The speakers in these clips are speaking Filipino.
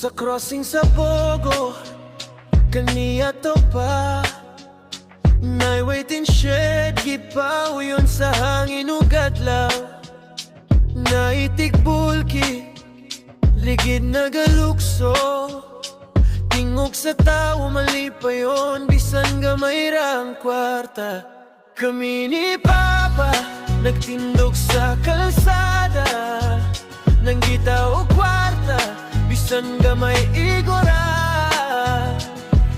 Sa crossing sa Bogo, kaniya to pa Nay waiting shed, gipaw yun sa hangin ugadlaw. Naitig bulki, ligid na galukso. Tingog sa tao, mali pa yun, bisan gamay rang kwarta. Kami ni Papa, nagtindog sa kalsada. Nang gitaw kwarta, bisan gamay igora.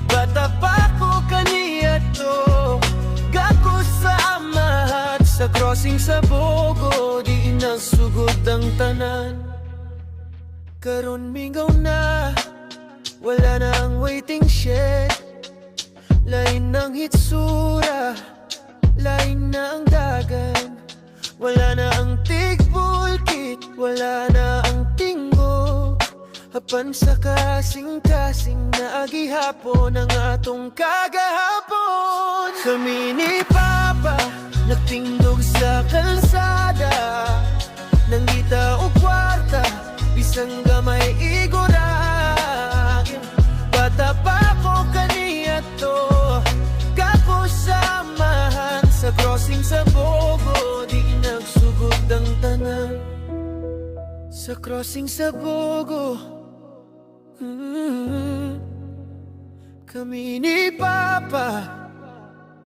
Bata pa ko kaniya to, gako sa amahat. Sa crossing sa Bogo, di inasugod ang tanan. Karon mingaw na, wala na ang waiting shed. Lain ng hitsura, lain na ang dagan. Wala na ang tigbulkit, wala na ang tinggo. Hapan sa kasing-kasing na agihapon ang atong kagahapon. Kami ni Papa, nagtindog sa kalsada. Nang gita o kwarta, bisang gamay igora. Bata pa ko kaniya to, kako samahan. Sa crossing sa Bogo, di nagsugod ang tanan. Sa crossing sa Bogo, kami ni Papa,